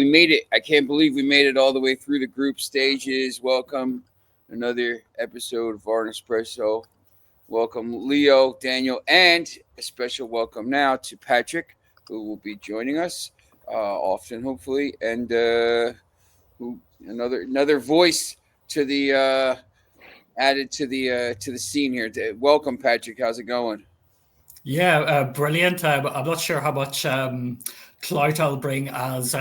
We made it. I can't believe we made it all the way through the group stages. Welcome, another episode of VAR Espresso. Welcome, Leo, Daniel, and a special welcome now to Patrick, who will be joining us often, hopefully, and who another voice to the added to the scene here. Welcome, Patrick. How's it going? Yeah, brilliant. I'm not sure how much clout I'll bring as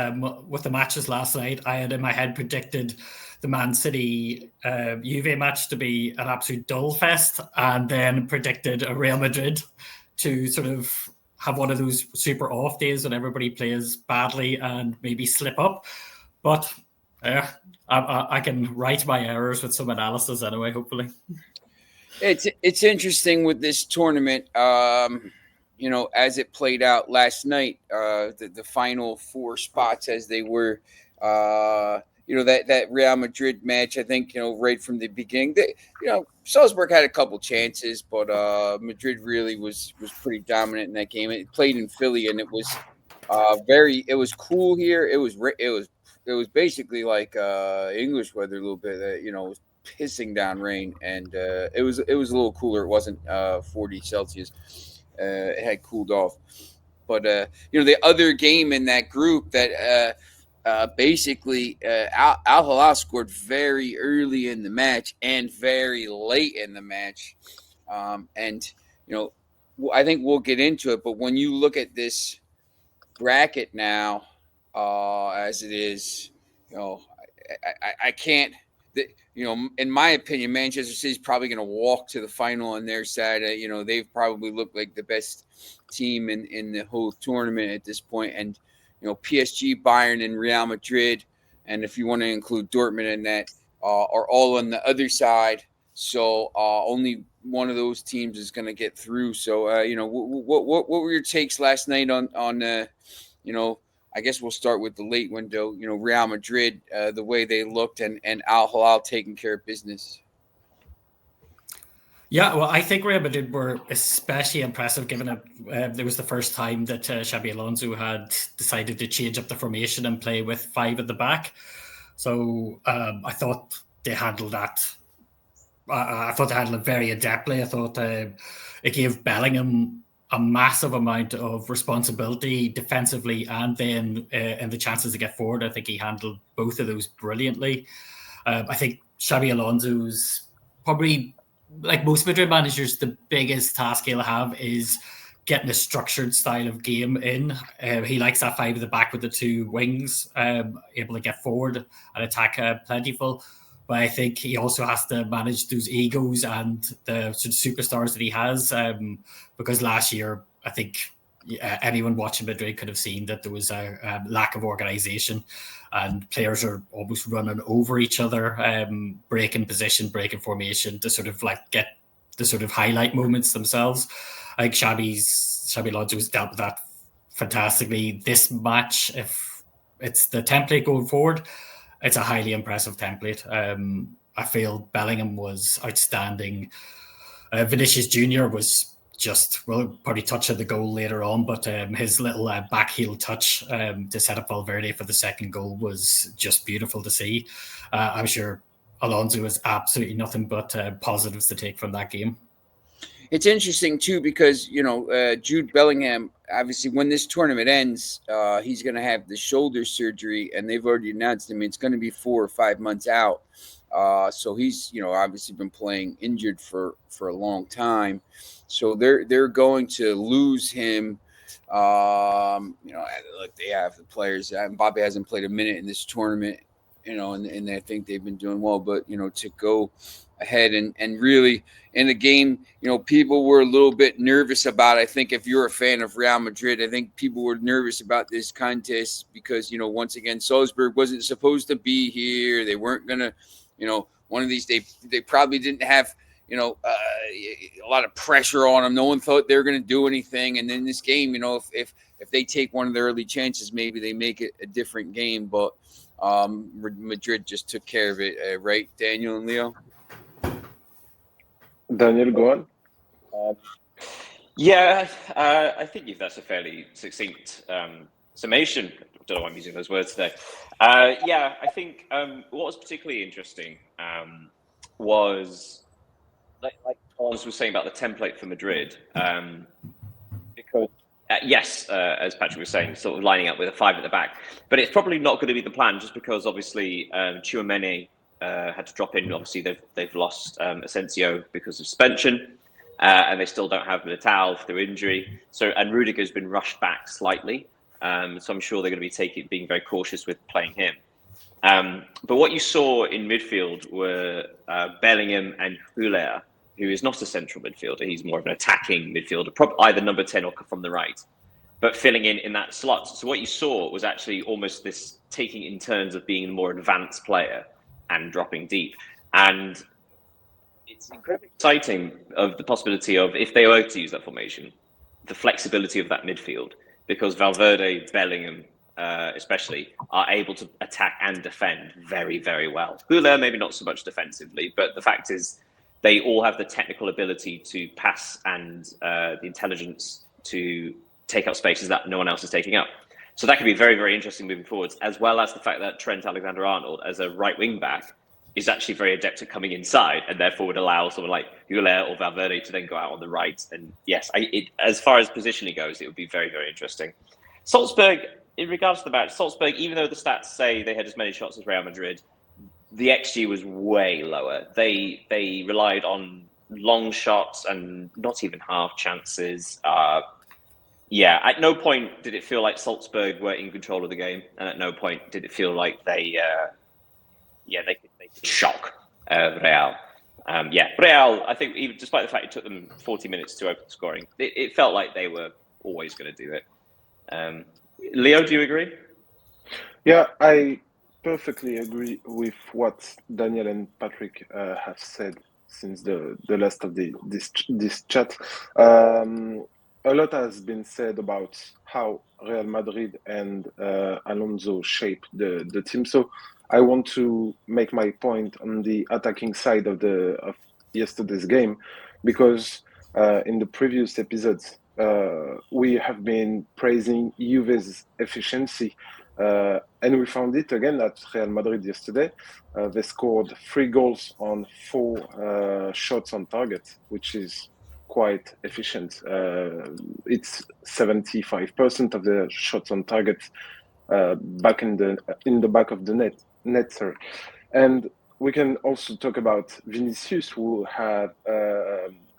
with the matches last night. I had in my head predicted the Man City Juve match to be an absolute dull fest, and then predicted a Real Madrid to sort of have one of those super off days when everybody plays badly and maybe slip up. But I can right my errors with some analysis anyway, hopefully. It's interesting with this tournament, as it played out last night, the final four spots as they were, that Real Madrid match, I think, right from the beginning, Salzburg had a couple chances, but Madrid really was pretty dominant in that game. It played in Philly, and it was it was cool here. It was basically like English weather a little bit, it was pissing down rain, and it was a little cooler. It wasn't 40 Celsius. It had cooled off, but the other game in that group that basically 𝐊𝐤𝐜𝐤 scored very early in the match and very late in the match, and I think we'll get into it. But when you look at this bracket now, as it is, I can't. In my opinion, Manchester City is probably going to walk to the final on their side. They've probably looked like the best team in the whole tournament at this point. And, PSG, Bayern, and Real Madrid, and if you want to include Dortmund in that, are all on the other side. So only one of those teams is going to get through. So, what were your takes last night on I guess we'll start with the late window, Real Madrid, the way they looked, and 𝐊𝐤𝐜𝐤 taking care of business. Yeah, well, I think Real Madrid were especially impressive, given it was the first time that Xabi Alonso had decided to change up the formation and play with five at the back. So I thought they handled that. I thought they handled it very adeptly. I thought it gave Bellingham a massive amount of responsibility defensively, and then in the chances to get forward. I think he handled both of those brilliantly. I think Xabi Alonso's probably, like most Madrid managers, the biggest task he'll have is getting a structured style of game in. He likes that five at the back with the two wings, able to get forward and attack plentiful. But I think he also has to manage those egos and the sort of superstars that he has. Because last year, I think anyone watching Madrid could have seen that there was a lack of organization, and players are almost running over each other, breaking position, breaking formation to sort of like get the sort of highlight moments themselves. I think Xabi Alonso has dealt with that fantastically. This match, if it's the template going forward, it's a highly impressive template. I feel Bellingham was outstanding. Vinicius Jr. was we'll probably touch on the goal later on, but his little back heel touch to set up Valverde for the second goal was just beautiful to see. I'm sure Alonso has absolutely nothing but positives to take from that game. It's interesting, too, because, Jude Bellingham, obviously, when this tournament ends, he's going to have the shoulder surgery, and they've already announced him. It's going to be 4 or 5 months out. So he's, obviously been playing injured for a long time. So they're going to lose him. Look, they have the players. Mbappe hasn't played a minute in this tournament, and I think they've been doing well. But, to go ahead and really in a game, people were a little bit nervous about. I think if you're a fan of Real Madrid, I think people were nervous about this contest because, once again, Salzburg wasn't supposed to be here. They weren't going to, one of these, they probably didn't have, a lot of pressure on them. No one thought they were going to do anything. And then this game, if they take one of the early chances, maybe they make it a different game. But Madrid just took care of it, right, Daniel and Leo? Daniel, go on. I think that's a fairly succinct summation. don't know why I'm using those words today. Yeah, I think what was particularly interesting was, like Hans was saying about the template for Madrid, because yes, as Patrick was saying, sort of lining up with a 5 at the back, but it's probably not going to be the plan, just because obviously Tchouaméni had to drop in. Obviously, they've lost Asensio because of suspension, and they still don't have Militao through injury. So, and Rudiger's been rushed back slightly, so I'm sure they're going to be being very cautious with playing him. But what you saw in midfield were Bellingham and 𝐊𝐤𝐜𝐤, who is not a central midfielder. He's more of an attacking midfielder, either number 10 or from the right, but filling in that slot. So what you saw was actually almost this taking in turns of being a more advanced player and dropping deep. And it's incredibly exciting of the possibility of, if they were to use that formation, the flexibility of that midfield, because Valverde, Bellingham, especially, are able to attack and defend very, very well. 𝐊𝐤𝐜𝐤 maybe not so much defensively, but the fact is they all have the technical ability to pass and the intelligence to take up spaces that no one else is taking up. So that could be very, very interesting moving forwards, as well as the fact that Trent Alexander-Arnold, as a right wing back, is actually very adept at coming inside, and therefore would allow someone like 𝐊𝐤𝐜𝐤 or Valverde to then go out on the right. And yes, as far as positioning goes, it would be very, very interesting. Salzburg, in regards to the match, Salzburg, even though the stats say they had as many shots as Real Madrid, the XG was way lower. They relied on long shots and not even half chances. Yeah, at no point did it feel like Salzburg were in control of the game, and at no point did it feel like they could shock Real. Real, I think, even despite the fact it took them 40 minutes to open scoring, it felt like they were always going to do it. Leo, do you agree? Yeah, I perfectly agree with what Daniel and Patrick have said since the last of this chat. A lot has been said about how Real Madrid and Alonso shaped the team. So I want to make my point on the attacking side of yesterday's game, because in the previous episodes we have been praising Juve's efficiency, and we found it again at Real Madrid yesterday. They scored 3 goals on 4 shots on target, which is quite efficient. It's 75% of the shots on target back in the back of the net. Sorry. And we can also talk about Vinicius, who have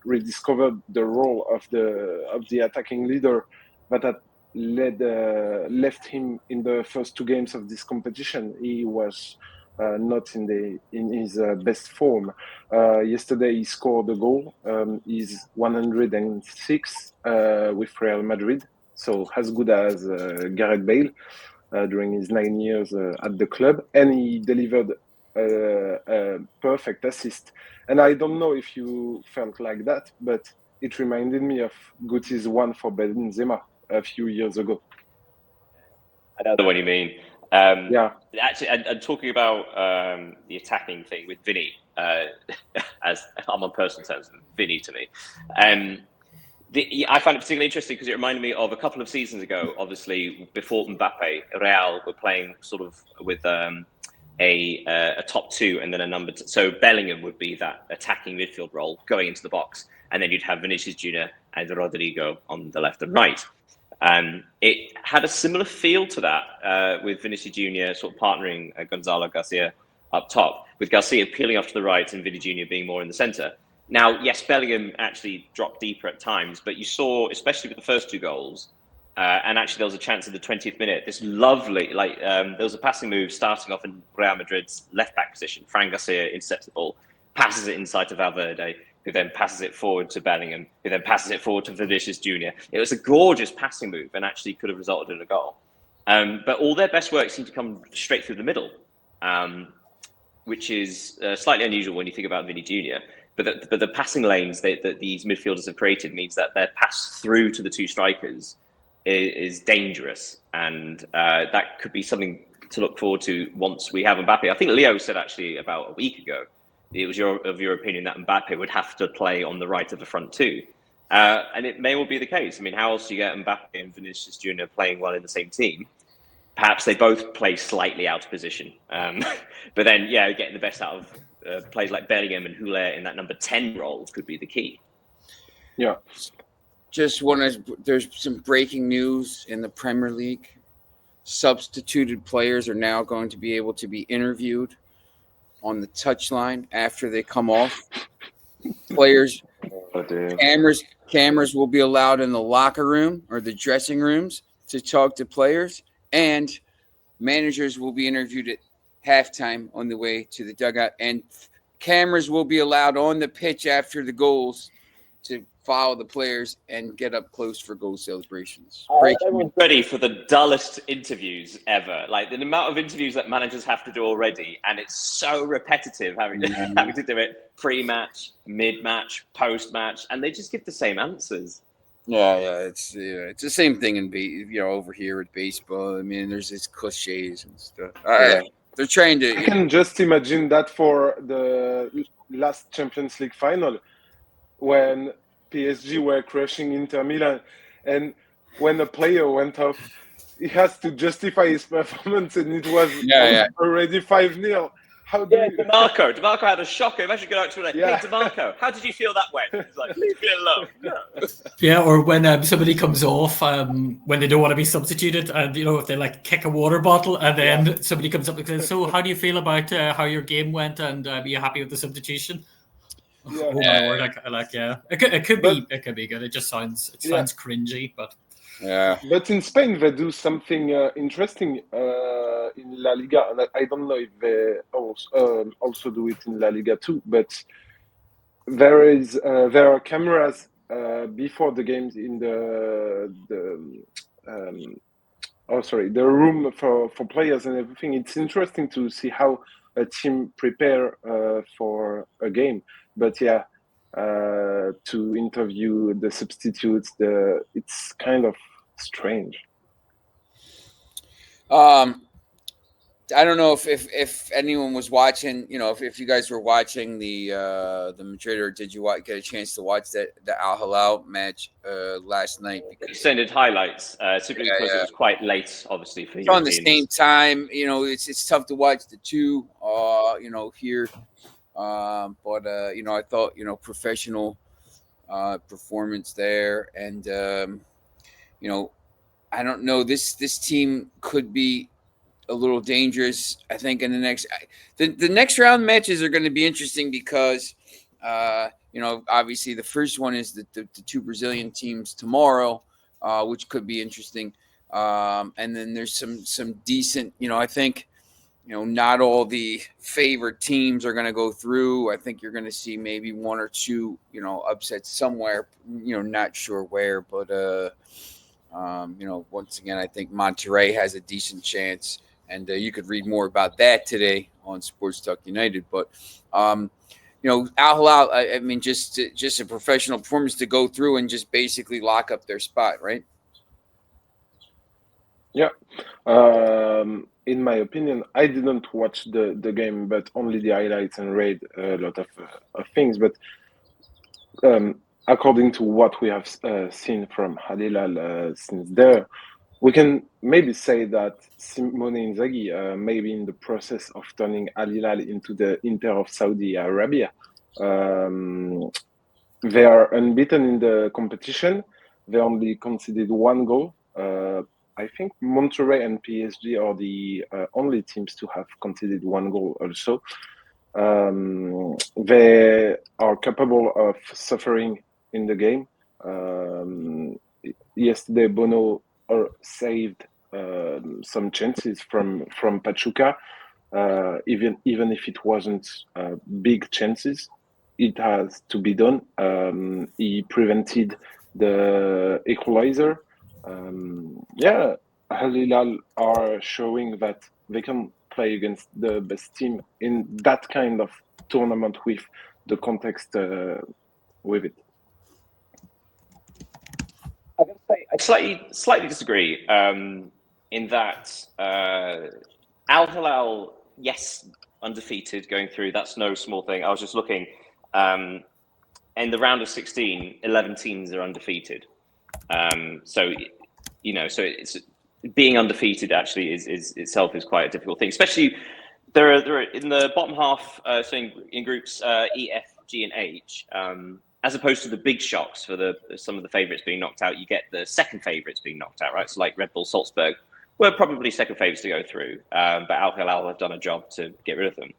rediscovered the role of the attacking leader that had left him in the first 2 games of this competition. He was not in his best form. Yesterday he scored a goal. He's 106 with Real Madrid, so as good as Gareth Bale during his 9 years at the club, and he delivered a perfect assist. And I don't know if you felt like that, but it reminded me of Guti's one for Benzema a few years ago. I know what you mean. Yeah. Actually, and talking about the attacking thing with Vinny, as I'm on personal terms with Vinny to me, I find it particularly interesting because it reminded me of a couple of seasons ago. Obviously, before Mbappe, Real were playing sort of with a top 2 and then a number 2. So Bellingham would be that attacking midfield role going into the box, and then you'd have Vinicius Jr. and Rodrigo on the left and right. It had a similar feel to that with Vinicius Jr. sort of partnering Gonzalo Garcia up top, with Garcia peeling off to the right and Vinny Jr. being more in the centre. Now, yes, Bellingham actually dropped deeper at times, but you saw, especially with the first 2 goals, and actually there was a chance in the 20th minute, this lovely, there was a passing move starting off in Real Madrid's left-back position. Fran Garcia intercepts the ball, passes it inside to Valverde, who then passes it forward to Bellingham, who then passes it forward to Vinicius Jr. It was a gorgeous passing move and actually could have resulted in a goal. But all their best work seemed to come straight through the middle, which is slightly unusual when you think about Vinny Jr. But the passing lanes that these midfielders have created means that their pass through to the 2 strikers is dangerous. And that could be something to look forward to once we have Mbappe. I think Leo said actually about a week ago, it was your opinion that Mbappe would have to play on the right of the front 2. And it may well be the case. I mean, how else do you get Mbappe and Vinicius Jr. playing well in the same team? perhaps they both play slightly out of position. But then, getting the best out of players like Bellingham and 𝐊𝐤𝐜𝐤 in that number 10 role could be the key. Yeah. There's some breaking news in the Premier League. Substituted players are now going to be able to be interviewed on the touchline after they come off. Players, cameras will be allowed in the locker room or the dressing rooms to talk to players, and managers will be interviewed at halftime on the way to the dugout, and cameras will be allowed on the pitch after the goals to follow the players and get up close for goal celebrations. I'm ready for the dullest interviews ever. Like the amount of interviews that managers have to do already, and it's so repetitive having to do it pre-match, mid-match, post-match, and they just give the same answers. It's the same thing in over here with baseball. I mean, there's these cliches and stuff. They're trying to. I can just imagine that for the last Champions League final, when PSG were crushing Inter Milan, and when a player went off, he has to justify his performance, and it was already 5-0. How do you... DeMarco had a shocker. Imagine going out to like, hey, DeMarco, how did you feel that way? He's like, leave me alone. Yeah, or when somebody comes off, when they don't want to be substituted, and if they like kick a water bottle, and then somebody comes up and says, "So, how do you feel about how your game went? And are you happy with the substitution?" Oh my word! It could be good. It just sounds cringy, but But in Spain they do something interesting in La Liga, and I don't know if they also do it in La Liga too. But there are cameras before the games in the room for players and everything. It's interesting to see how a team prepare for a game. But to interview the substitutes, it's kind of strange. I don't know if anyone was watching, if you guys were watching the Madrid, or did you get a chance to watch the 𝐊𝐤𝐜𝐤 match last night? Extended highlights, simply because it was quite late, obviously. For on the same time, it's tough to watch the two, here. But I thought professional performance there, and I don't know, this team could be a little dangerous. I think in the next round matches are going to be interesting because obviously the first one is the two Brazilian teams tomorrow, which could be interesting, and then there's some decent, I think. Not all the favorite teams are going to go through. I think you're going to see maybe one or two, upsets somewhere, not sure where. But, once again, I think Monterrey has a decent chance. And you could read more about that today on SportsTalkUnited. But, 𝐊𝐤𝐜𝐤, I mean, just a professional performance to go through and just basically lock up their spot, right? Yeah. In my opinion, I didn't watch the game, but only the highlights and read a lot of things. But according to what we have seen from Al Hilal since there, we can maybe say that Simone Inzaghi may be in the process of turning Al Hilal into the Inter of Saudi Arabia. They are unbeaten in the competition. They only conceded one goal. I think Monterrey and PSG are the only teams to have conceded one goal also. They are capable of suffering in the game. Yesterday, Bono saved some chances from Pachuca, even if it wasn't big chances. It has to be done. He prevented the equalizer. Al Hilal are showing that they can play against the best team in that kind of tournament with the context with it. I gotta say, I slightly disagree in that Al Hilal, yes, undefeated going through. That's no small thing. I was just looking in the round of 16, 11 teams are undefeated. So it's being undefeated actually is itself is quite a difficult thing, especially there are in the bottom half, so in groups E, F, G, and H. As opposed to the big shocks for some of the favourites being knocked out, you get the second favourites being knocked out, right? So like Red Bull Salzburg were probably second favourites to go through, but 𝐊𝐤𝐜𝐿 have done a job to get rid of them.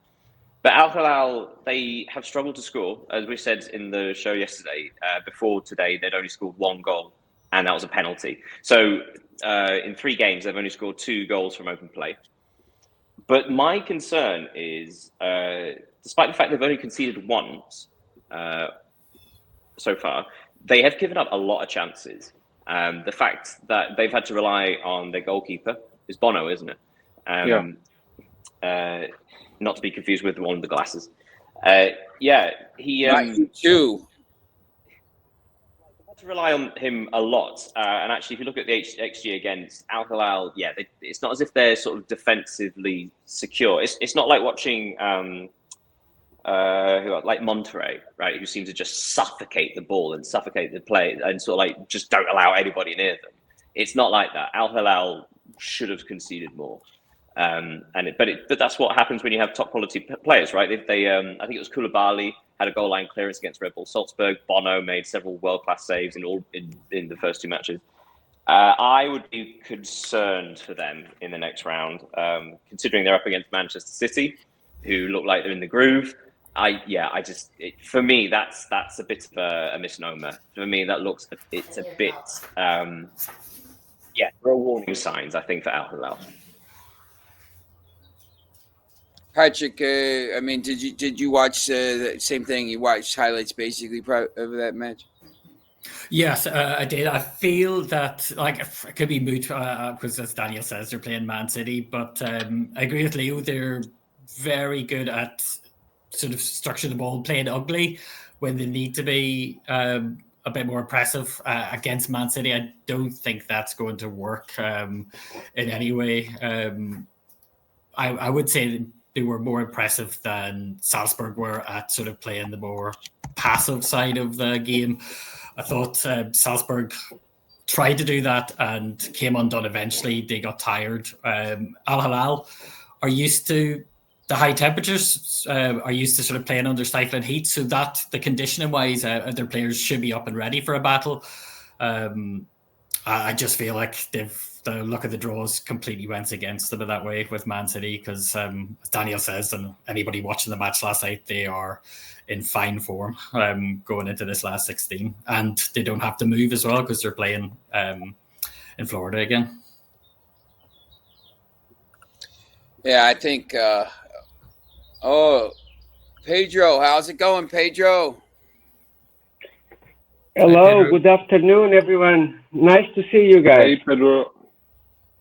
But 𝐊𝐤𝐿, they have struggled to score. As we said in the show yesterday, before today, they'd only scored 1 goal, and that was a penalty. So in 3 games, they've only scored 2 goals from open play. But my concern is, despite the fact they've only conceded once so far, they have given up a lot of chances. The fact that they've had to rely on their goalkeeper is Bono, isn't it? Not to be confused with the one with the glasses. He too. Had to rely on him a lot. And actually, if you look at the XG against 𝐊𝐿, it's not as if they're sort of defensively secure. It's not like watching like Monterrey, right? Who seem to just suffocate the ball and suffocate the play and sort of like just don't allow anybody near them. It's not like that. 𝐊𝐿 should have conceded more. But that's what happens when you have top quality players, right? They I think it was Koulibaly had a goal line clearance against Red Bull Salzburg. Bono made several world class saves in the first 2 matches. I would be concerned for them in the next round, considering they're up against Manchester City, who look like they're in the groove. For me, that's a bit of a misnomer. For me, it's a bit there are warning signs, I think, for 𝐊𝐿. Patrick, did you watch the same thing? You watched highlights basically of that match? Yes, I did. I feel that it could be moot because, as Daniel says, they're playing Man City. But I agree with Leo. They're very good at sort of structuring the ball, playing ugly when they need to be a bit more impressive against Man City. I don't think that's going to work in any way. I would say they were more impressive than Salzburg were at sort of playing the more passive side of the game. I thought Salzburg tried to do that and came undone eventually. They got tired. 𝐊𝐿 are used to the high temperatures, are used to sort of playing under stifling heat, so that the conditioning wise, their players should be up and ready for a battle. I just feel like the look of the draws completely went against them in that way with Man City because, as Daniel says, and anybody watching the match last night, they are in fine form going into this last 16, and they don't have to move as well because they're playing in Florida again. Yeah, I think. Pedro, how's it going, Pedro? Hello, good afternoon, everyone. Nice to see you guys. Hey, Pedro.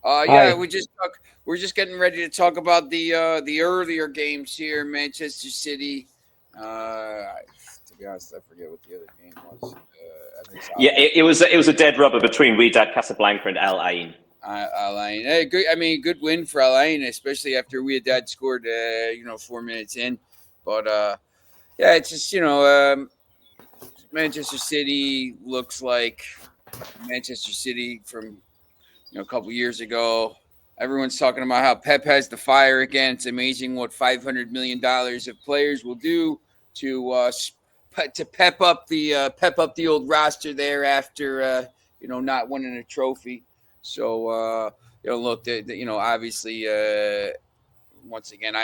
Yeah, we're just getting ready to talk about the earlier games here. Manchester City. To be honest, I forget what the other game was. It was a dead rubber between Wydad Casablanca and Al Ain. Hey, good. I mean, good win for Al Ain, especially after Wydad scored 4 minutes in. But it's just Manchester City looks like Manchester City from a couple years ago. Everyone's talking about how Pep has the fire again. It's amazing what $500 million of players will do to pep up the old roster there after not winning a trophy. So look, obviously, once again,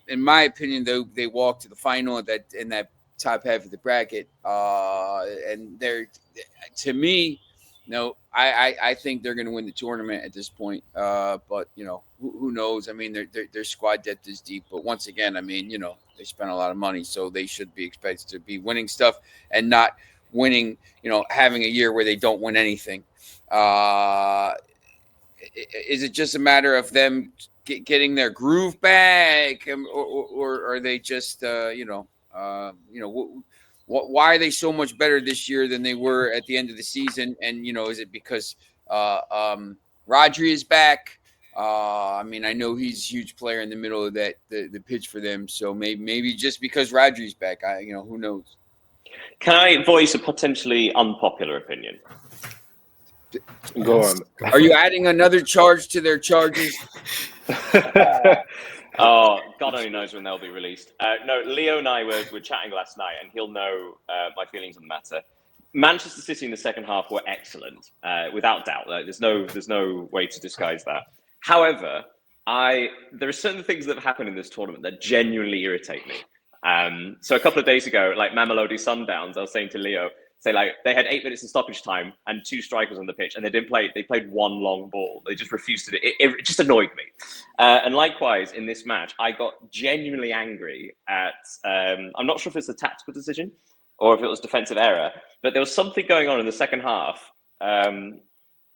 in my opinion, they walked to the final in that top half of the bracket, and they're, to me, I think they're going to win the tournament at this point. But who knows? I mean, their squad depth is deep. But once again, I mean, they spent a lot of money, so they should be expected to be winning stuff and not winning. Having a year where they don't win anything. Is it just a matter of them getting their groove back, or are they just why are they so much better this year than they were at the end of the season? And is it because Rodri is back? I mean, I know he's a huge player in the middle of the pitch for them, so maybe just because Rodri's back, who knows? Can I voice a potentially unpopular opinion? Go on. Are you adding another charge to their charges? Oh, God only knows when they'll be released. No, Leo and I were chatting last night, and he'll know my feelings on the matter. Manchester City in the second half were excellent, without doubt. There's no way to disguise that. However, there are certain things that have happened in this tournament that genuinely irritate me. So a couple of days ago, like Mamelodi Sundowns, I was saying to Leo, they had 8 minutes of stoppage time and 2 strikers on the pitch, and they didn't play. They played one long ball. They just refused to do it. It just annoyed me. And likewise in this match, I got genuinely angry at. I'm not sure if it's a tactical decision or if it was defensive error, but there was something going on in the second half, and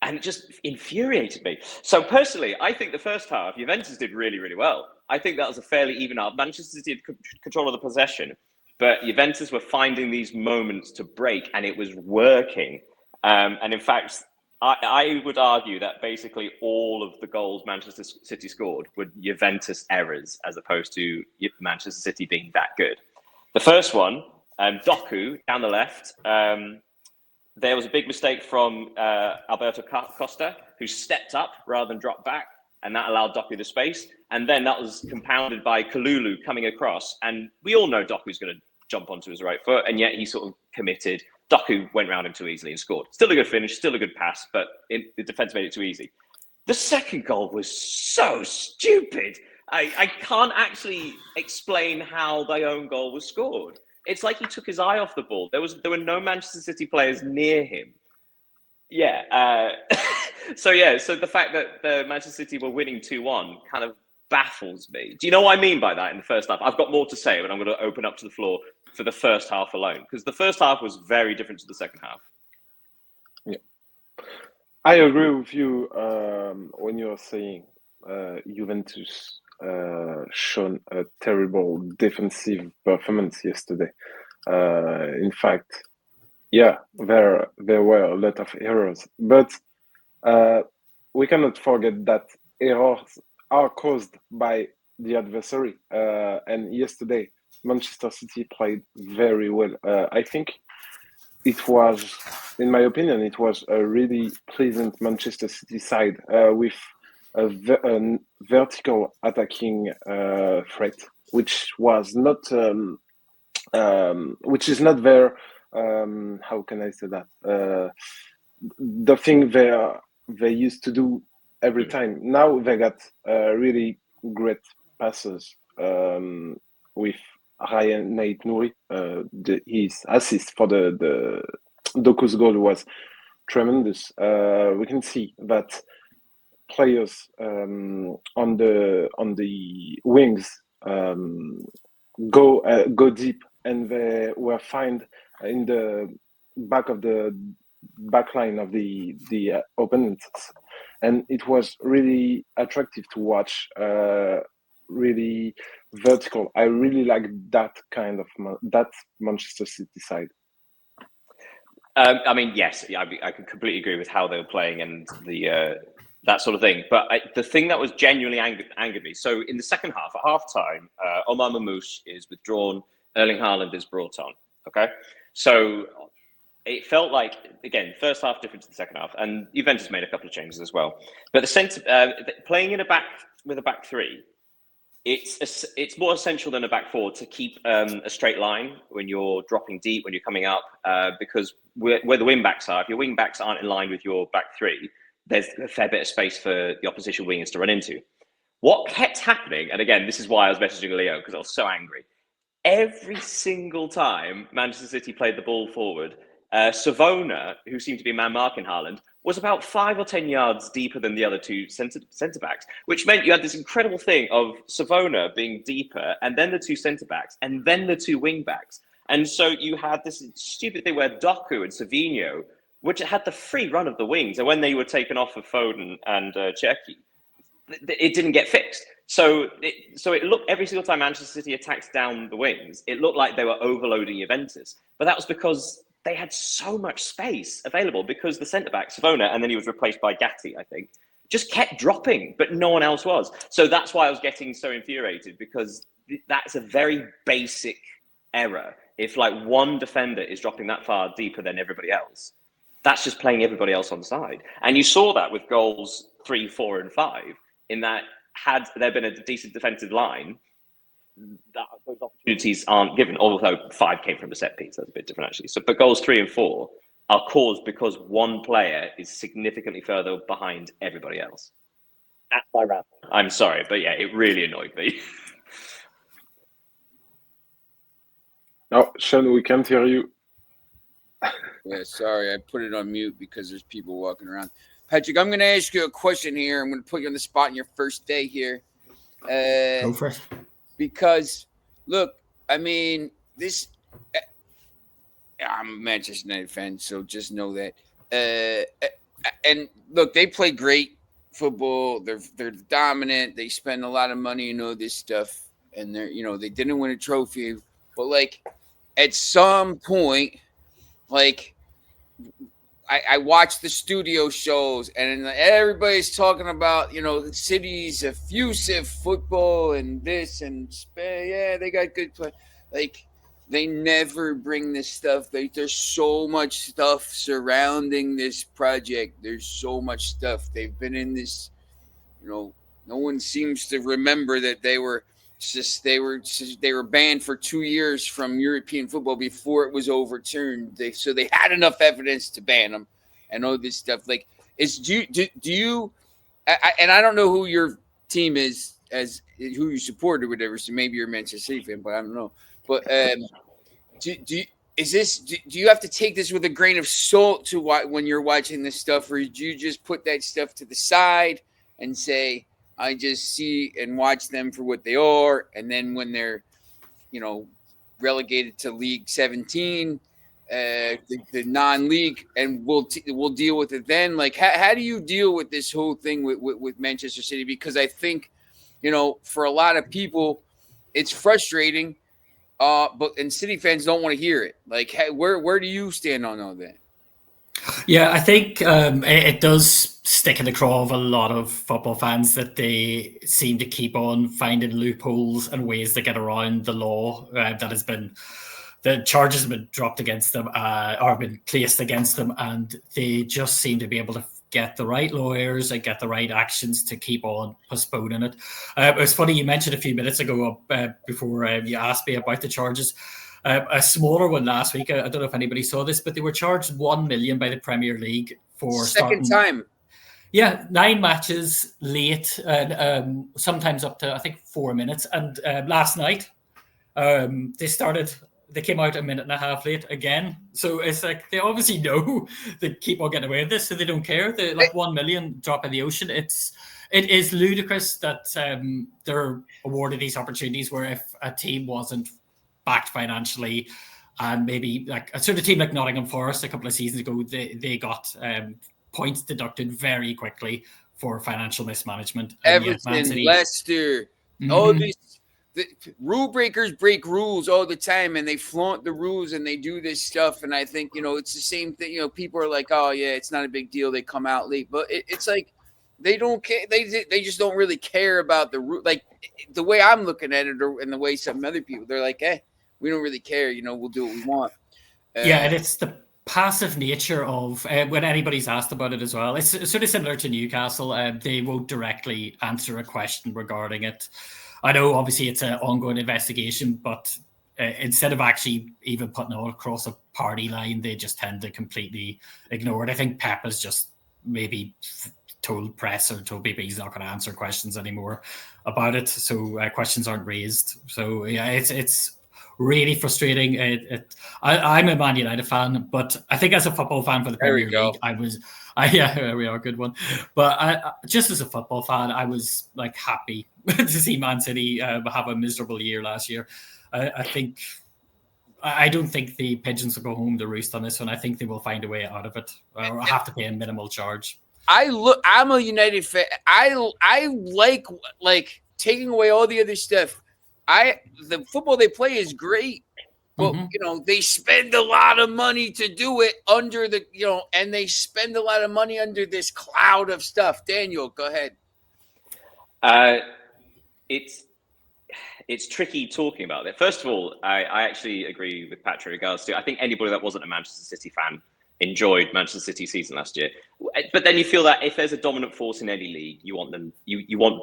it just infuriated me. So personally, I think the first half Juventus did really, really well. I think that was a fairly even half. Manchester City had control of the possession, but Juventus were finding these moments to break, and it was working. And in fact, I would argue that basically all of the goals Manchester City scored were Juventus errors, as opposed to Manchester City being that good. The first one, Doku down the left, there was a big mistake from Alberto Costa, who stepped up rather than dropped back, and that allowed Doku the space. And then that was compounded by Kalulu coming across. And we all know Doku's going to jump onto his right foot, and yet he sort of committed. Doku went round him too easily and scored. Still a good finish, still a good pass, but the defense made it too easy. The second goal was so stupid. I can't actually explain how their own goal was scored. It's like he took his eye off the ball. There were no Manchester City players near him. Yeah. So the fact that the Manchester City were winning 2-1 kind of baffles me. Do you know what I mean by that in the first half? I've got more to say, but I'm going to open up to the floor for the first half alone, because the first half was very different to the second half. Yeah, I agree with you when you're saying Juventus shown a terrible defensive performance yesterday. In fact, yeah, there were a lot of errors, but we cannot forget that errors are caused by the adversary. And yesterday, Manchester City played very well. I think it was, in my opinion, it was a really pleasant Manchester City side with a vertical attacking threat, which was not, which is not their, how can I say that? The thing they used to do every time. Now they got really great passes with Ryan Nate-Nouri. His assist for the Doku's goal was tremendous. We can see that players on the wings go deep, and they were found in the back of the back line of the opponents, and it was really attractive to watch. Really vertical. I really like that kind of that Manchester City side. I mean, yes, I can completely agree with how they were playing and the that sort of thing. But the thing that was genuinely angered me. So in the second half, at half time, Omar Mamouche is withdrawn. Erling Haaland is brought on. Okay, so it felt like, again, first half different to the second half, and Juventus made a couple of changes as well. But the sense playing in with a back three, it's more essential than a back four to keep a straight line when you're dropping deep, when you're coming up, because where the wing backs are, if your wing backs aren't in line with your back three, there's a fair bit of space for the opposition wingers to run into. What kept happening, and again, this is why I was messaging Leo, because I was so angry. Every single time Manchester City played the ball forward, Savona, who seemed to be man marking Haaland, was about 5 or 10 yards deeper than the other two centre backs, which meant you had this incredible thing of Savona being deeper, and then the two centre backs, and then the two wing backs. And so you had this stupid thing where Doku and Savinho, which had the free run of the wings, and when they were taken off of Foden and Cherki, it didn't get fixed. So it looked, every single time Manchester City attacked down the wings, it looked like they were overloading Juventus. But that was because they had so much space available, because the centre-back, Savona, and then he was replaced by Gatti, I think, just kept dropping, but no one else was. So that's why I was getting so infuriated, because that's a very basic error. If like one defender is dropping that far deeper than everybody else, That's just playing everybody else on side. And you saw that with goals 3, 4, and 5, in that had there been a decent defensive line, those opportunities aren't given, although 5 came from a set piece. That's a bit different, actually. So, but goals 3 and 4 are caused because one player is significantly further behind everybody else. That's my rant. I'm sorry, but yeah, it really annoyed me. No, Sean, we can't hear you. Yeah, sorry, I put it on mute because there's people walking around. Patrick, I'm going to ask you a question here. I'm going to put you on the spot on your first day here. Go for it. Because, look, I mean, this. I'm a Manchester United fan, so just know that. And look, they play great football. They're dominant. They spend a lot of money and all this stuff, and they didn't win a trophy, but like at some point, like I watch the studio shows, and everybody's talking about the city's effusive football and this and yeah, they got good play. Like they never bring this stuff. There's so much stuff surrounding this project. There's so much stuff. They've been in this. No one seems to remember that they were banned for 2 years from European football before it was overturned. So they had enough evidence to ban them and all this stuff. Like, do you? And I don't know who your team is, as who you support or whatever. So maybe you're a Manchester City fan, but I don't know. But do you have to take this with a grain of salt to when you're watching this stuff, or do you just put that stuff to the side and say, I just see and watch them for what they are, and then when they're, relegated to League 17, the non-league, and we'll deal with it then. Like, how do you deal with this whole thing with Manchester City? Because I think, for a lot of people, it's frustrating, and City fans don't want to hear it. Like, where do you stand on all that? Yeah, I think it does stick in the craw of a lot of football fans that they seem to keep on finding loopholes and ways to get around the law the charges have been dropped against them or have been placed against them, and they just seem to be able to get the right lawyers and get the right actions to keep on postponing it. It was funny, you mentioned a few minutes ago before you asked me about the charges. A smaller one last week. I don't know if anybody saw this, but they were charged $1 million by the Premier League for second time. Yeah, 9 matches late, and sometimes up to I think 4 minutes. And last night, they came out a minute and a half late again. So it's like they obviously know they keep on getting away with this, so they don't care. They like 1 million drop in the ocean. It is ludicrous that they're awarded these opportunities where if a team wasn't backed financially, and maybe like a sort of team like Nottingham Forest a couple of seasons ago, they got points deducted very quickly for financial mismanagement. Everton, Leicester, all these rule breakers break rules all the time, and they flaunt the rules and they do this stuff. And I think it's the same thing. People are like, "Oh yeah, it's not a big deal. They come out late," but it's like they don't care. They just don't really care about the rule. Like the way I'm looking at it, and the way some other people, they're like, "Hey, we don't really care. We'll do what we want." Yeah, and it's the passive nature of when anybody's asked about it as well. It's sort of similar to Newcastle. They won't directly answer a question regarding it. I know, obviously, it's an ongoing investigation, but instead of actually even putting it across a party line, they just tend to completely ignore it. I think Pep has just maybe told press or told people he's not going to answer questions anymore about it, so questions aren't raised. So yeah, it's really frustrating. I'm a Man United fan, but I think as a football fan for the Premier League, we are a good one. But just as a football fan, I was like happy to see Man City have a miserable year last year. I don't think the Pigeons will go home to roost on this one. I think they will find a way out of it, or have to pay a minimal charge. I'm a United fan. I like taking away all the other stuff. The football they play is great, but they spend a lot of money to do it under and they spend a lot of money under this cloud of stuff. Daniel, go ahead. It's tricky talking about it. First of all, I actually agree with Patrick in regards to, I think anybody that wasn't a Manchester City fan enjoyed Manchester City's season last year. But then you feel that if there's a dominant force in any league, you want them. You want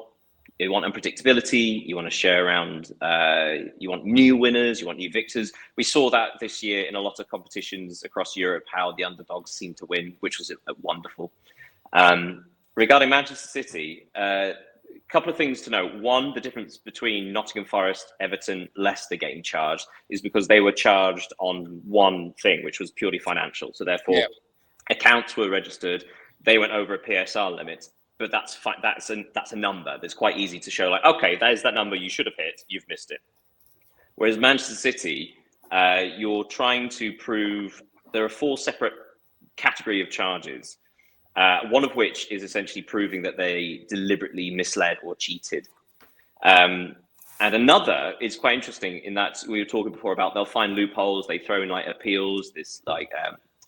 unpredictability. You want to share around. You want new winners. You want new victors. We saw that this year in a lot of competitions across Europe, how the underdogs seemed to win, which was wonderful. Regarding Manchester City, a couple of things to note. One, the difference between Nottingham Forest, Everton, Leicester getting charged is because they were charged on one thing, which was purely financial. So therefore, accounts were registered. They went over a PSR limit, but that's a number that's quite easy to show. Like, okay, there's that number you should have hit. You've missed it. Whereas Manchester City, you're trying to prove there are 4 separate category of charges. One of which is essentially proving that they deliberately misled or cheated. And another is quite interesting in that we were talking before about they'll find loopholes, they throw in like appeals,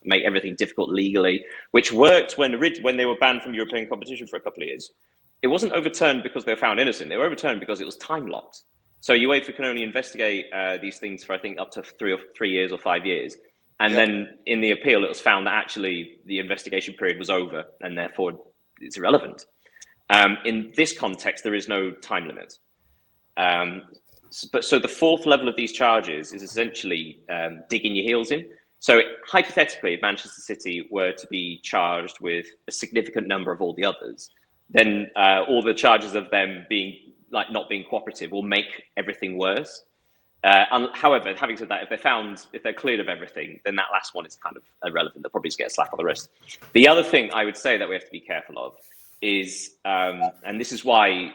make everything difficult legally, which worked when they were banned from European competition for a couple of years. It wasn't overturned because they were found innocent. They were overturned because it was time locked. So UEFA can only investigate these things for, I think, up to 3 years or 5 years. And then in the appeal, it was found that actually the investigation period was over and therefore it's irrelevant. In this context, there is no time limit. So the 4th level of these charges is essentially digging your heels in. So hypothetically, if Manchester City were to be charged with a significant number of all the others, then all the charges of them being not being cooperative will make everything worse. However, having said that, if they're cleared of everything, then that last one is kind of irrelevant. They'll probably just get a slap on the wrist. The other thing I would say that we have to be careful of is, and this is why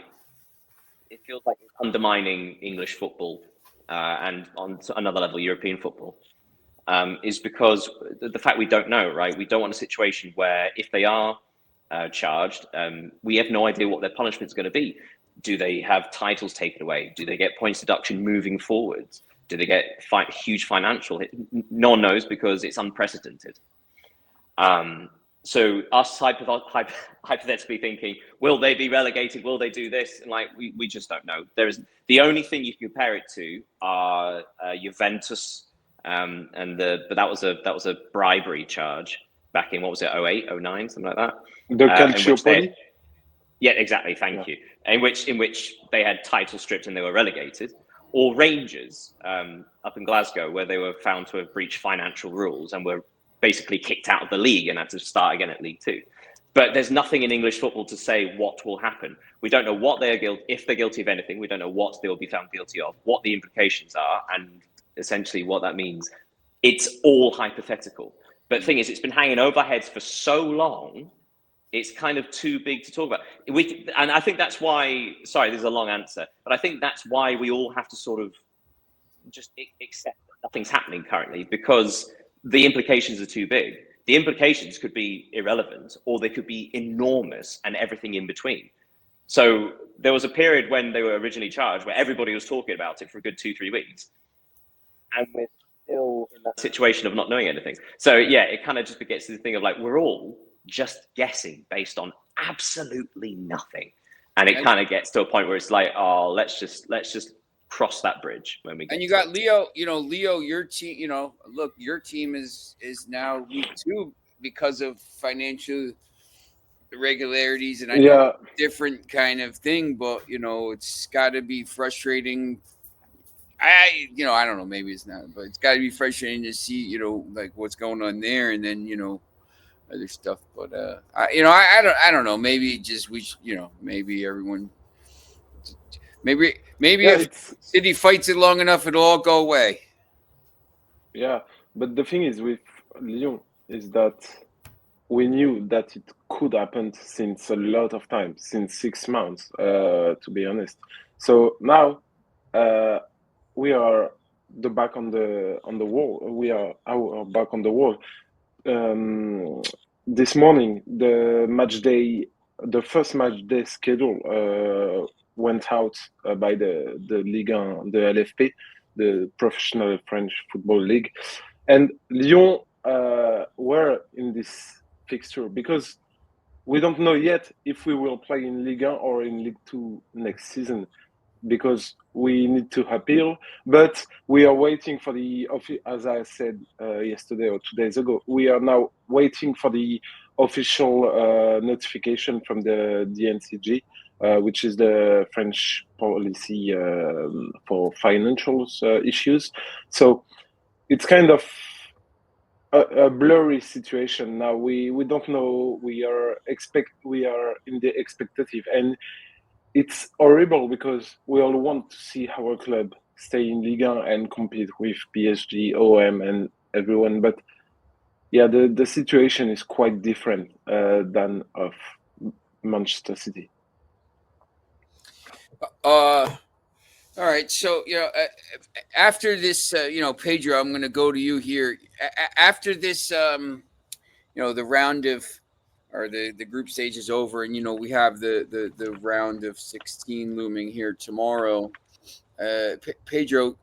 it feels like it's undermining English football and on another level, European football, is because the fact we don't know, right? We don't want a situation where if they are charged, we have no idea what their punishment is going to be. Do they have titles taken away? Do they get points deduction moving forwards? Do they get huge financial hit? No one knows because it's unprecedented. So us hypothetically thinking, will they be relegated? Will they do this? And we just don't know. The only thing you can compare it to are Juventus, but that was a bribery charge back in, what was it, 08, 09, something like that. The Calciopoli? Yeah, exactly. Thank you. In which they had title stripped and they were relegated, or Rangers up in Glasgow, where they were found to have breached financial rules and were basically kicked out of the league and had to start again at League Two. But there's nothing in English football to say what will happen. We don't know what if they're guilty of anything. We don't know what they will be found guilty of, what the implications are, and essentially what that means. It's all hypothetical. But the thing is, it's been hanging over our heads for so long. It's kind of too big to talk about. And I think that's why, sorry, this is a long answer, but I think that's why we all have to sort of just accept that nothing's happening currently, because the implications are too big. The implications could be irrelevant, or they could be enormous and everything in between. So there was a period when they were originally charged where everybody was talking about it for a good 2-3 weeks. And we're still in that situation of not knowing anything. So yeah, it kind of just gets to the thing of we're all just guessing based on absolutely nothing, and it kind of gets to a point where it's let's just cross that bridge when we get. And you got Leo, Leo, your team, look, your team is now League Two because of financial irregularities, and I know different kind of thing, but it's got to be frustrating. I don't know, maybe it's not, but it's got to be frustrating to see what's going on there, and then other stuff, but I don't know. Maybe maybe everyone, maybe if City fights it long enough, it'll all go away. Yeah, but the thing is with Lyon is that we knew that it could happen since a lot of time, since 6 months, to be honest. So now we are back on the wall. We are back on the wall. This morning, the first match day schedule went out by the Ligue 1, the LFP, the Professional French Football League, and Lyon were in this fixture because we don't know yet if we will play in Ligue 1 or in Ligue 2 next season. because we need to appeal. But we are waiting for as I said yesterday or 2 days ago, we are now waiting for the official notification from the DNCG, which is the French policy for financial issues. So it's kind of a blurry situation now. We don't know. We are in the expectative, and it's horrible because we all want to see our club stay in Ligue 1 and compete with PSG, OM, and everyone. But yeah, the situation is quite different than of Manchester City. All right. So, after this, Pedro, I'm going to go to you here. After this, the round of, or the group stage is over, and, we have the round of 16 looming here tomorrow. Pedro,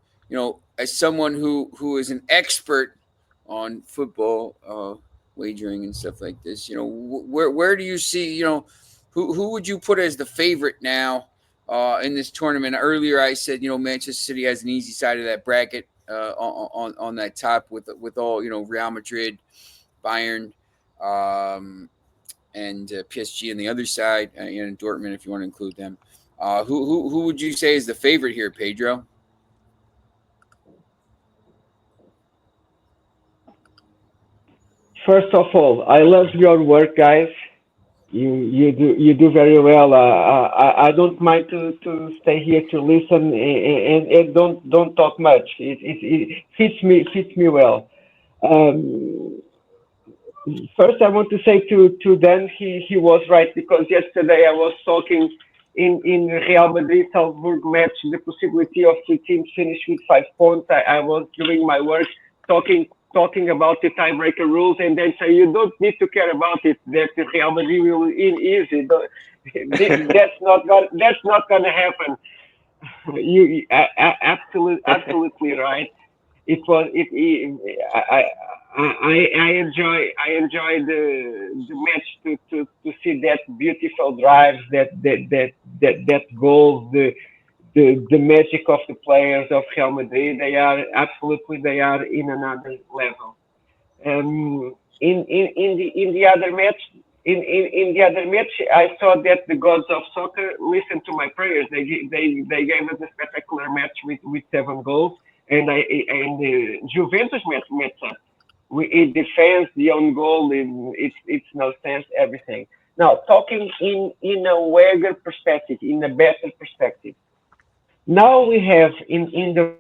as someone who is an expert on football wagering and stuff like this, where do you see, who would you put as the favorite now in this tournament? Earlier, I said, Manchester City has an easy side of that bracket on that top with all, Real Madrid, Bayern, and PSG on the other side, and Dortmund, if you want to include them. Who would you say is the favorite here, Pedro? First of all, I love your work, guys. You do very well. I don't mind to stay here to listen and don't talk much. It fits me well. First, I want to say to Dan, he was right, because yesterday I was talking in Real Madrid Salzburg match, the possibility of the team finish with 5 points. I was doing my work talking about the tiebreaker rules, and then say you don't need to care about it, that Real Madrid will win easy. That's not going to happen. You absolutely right. I enjoy the match to see that beautiful drives, that goals, the magic of the players of Real Madrid. They are in another level. In the other match, I saw that the gods of soccer listened to my prayers. They gave us a spectacular match with 7 goals, and the Juventus match up. It defends the own goal. It's no sense, everything. Now, talking in a wider perspective, in a better perspective. Now we have in the.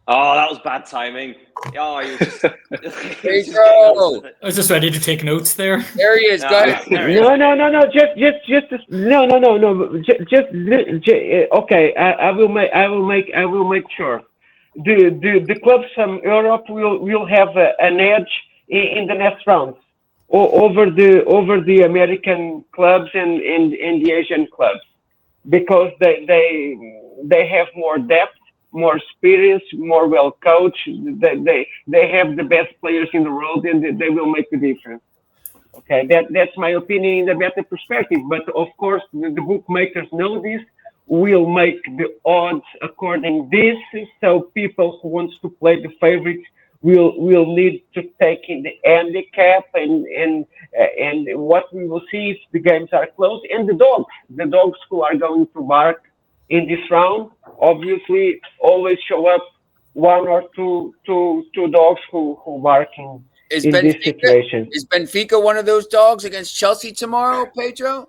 Oh, that was bad timing. Oh, you just. Pedro! I was just ready to take notes there. There he is. Go ahead. No. Just okay. I will make sure. The clubs from Europe will have an edge in the next round over the American clubs and the Asian clubs, because they have more depth, more experience, more well coached. They have the best players in the world, and they will make the difference. Okay, that's my opinion in a better perspective. But of course, the bookmakers know this. Will make the odds according this. So people who wants to play the favorites will need to take in the handicap, and what we will see if the games are close. And the dogs who are going to bark in this round, obviously always show up 1 or 2 dogs who bark in this situation. Is Benfica one of those dogs against Chelsea tomorrow, Pedro?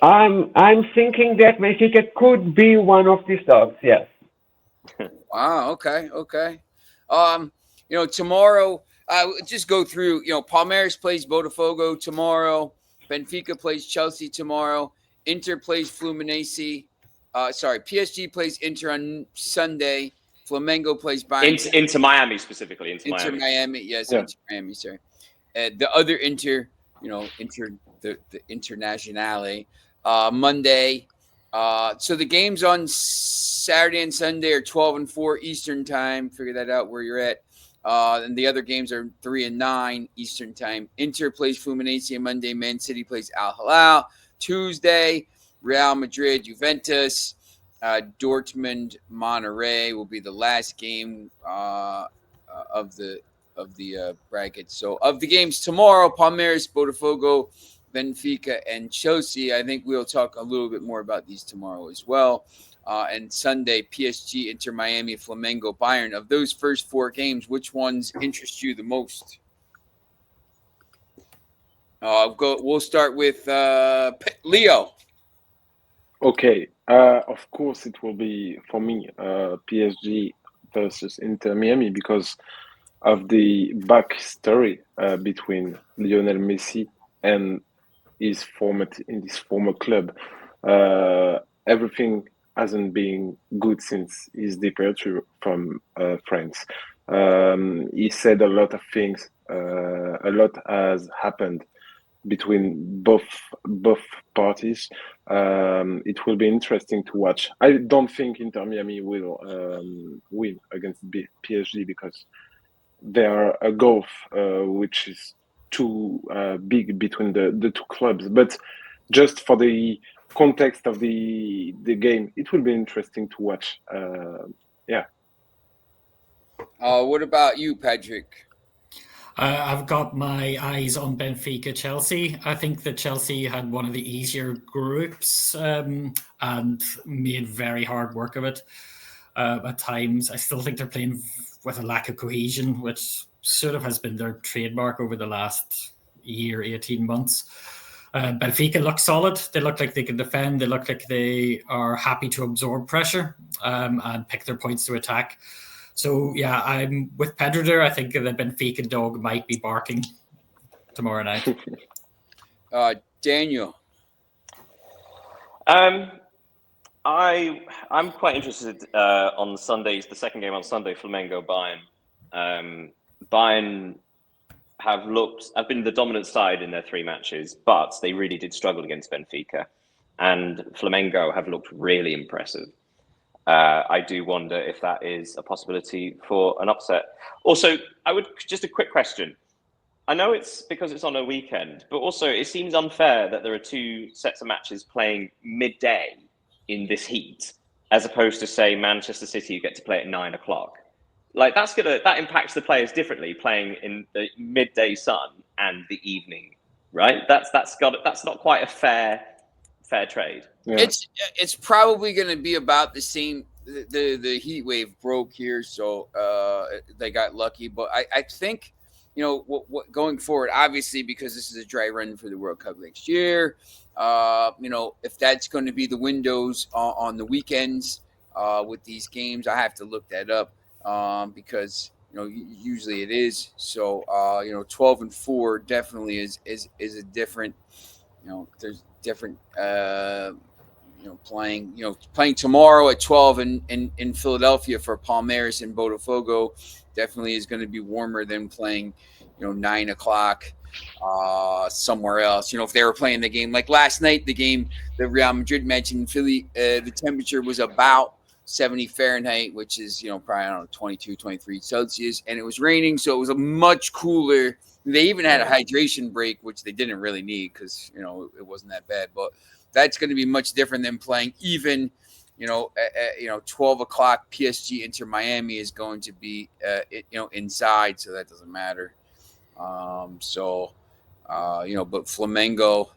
I'm thinking that Benfica could be one of these dogs. Yes. Wow. Okay. Tomorrow, just go through. Palmeiras plays Botafogo tomorrow. Benfica plays Chelsea tomorrow. Inter plays Fluminense. PSG plays Inter on Sunday. Flamengo plays Bayern. Into Miami specifically. Inter Miami. Yes, Yeah. Inter Miami. Sorry. The other Inter, the Internazionale. Monday. So the games on Saturday and Sunday are 12 and 4 Eastern time. Figure that out where you're at. And the other games are 3 and 9 Eastern time. Inter plays Fluminense on Monday. Man City plays Al Hilal. Tuesday. Real Madrid, Juventus, Dortmund, Monterrey will be the last game of the bracket. So of the games tomorrow, Palmeiras, Botafogo, Benfica, and Chelsea. I think we'll talk a little bit more about these tomorrow as well. And Sunday, PSG, Inter Miami, Flamengo, Bayern. Of those first 4 games, which ones interest you the most? We'll start with Leo. Okay. Of course, it will be for me PSG versus Inter Miami because of the backstory between Lionel Messi and his former club. Everything hasn't been good since his departure from France. He said a lot of things. A lot has happened between both parties. It will be interesting to watch. I don't think Inter Miami will win against PSG because there are a gulf which is too big between the two clubs. But just for the context of the game, it will be interesting to watch. What about you, Patrick? I've got my eyes on Benfica Chelsea. I think that Chelsea had one of the easier groups and made very hard work of it at times. I still think they're playing with a lack of cohesion, which sort of has been their trademark over the last year, 18 months. Benfica look solid. They look like they can defend. They look like they are happy to absorb pressure and pick their points to attack. So, yeah, I'm with Pedro there. I think the Benfica dog might be barking tomorrow night. Daniel. I'm quite interested on Sundays, the second game on Sunday, Flamengo Bayern. Bayern have been the dominant side in their 3 matches, but they really did struggle against Benfica. And Flamengo have looked really impressive. I do wonder if that is a possibility for an upset. Also, just a quick question. I know it's because it's on a weekend, but also it seems unfair that there are 2 sets of matches playing midday in this heat, as opposed to, say, Manchester City, you get to play at 9 o'clock. Like that impacts the players differently, playing in the midday sun and the evening, right? That's not quite a fair trade. Yeah. It's probably going to be about the same. The heat wave broke here, so they got lucky. But I think, what going forward, obviously, because this is a dry run for the World Cup next year, if that's going to be the windows on the weekends with these games, I have to look that up because usually it is. So 12 and 4 definitely is a different. There's different. Playing tomorrow at 12 in Philadelphia for Palmeiras and Botafogo definitely is going to be warmer than playing, 9 o'clock somewhere else. If they were playing the game like last night, the game that Real Madrid mentioned in Philly, the temperature was about 70 Fahrenheit, which is, probably, 22, 23 Celsius, and it was raining, so it was a much cooler. They even had a hydration break, which they didn't really need because, it wasn't that bad, but that's going to be much different than playing even, 12 o'clock PSG Inter Miami is going to be, inside. So that doesn't matter. But Flamengo,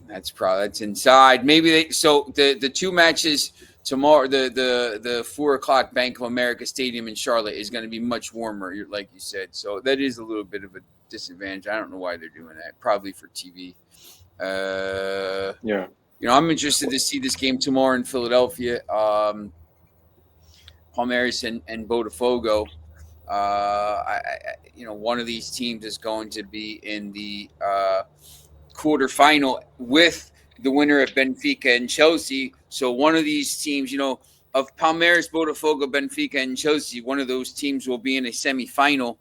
that's inside. Maybe the 2 matches tomorrow, the 4 o'clock Bank of America Stadium in Charlotte is going to be much warmer, like you said. So that is a little bit of a disadvantage. I don't know why they're doing that. Probably for TV. I'm interested to see this game tomorrow in Philadelphia. Palmeiras and Botafogo. One of these teams is going to be in the quarterfinal with the winner of Benfica and Chelsea. So one of these teams, of Palmeiras, Botafogo, Benfica, and Chelsea, one of those teams will be in a semifinal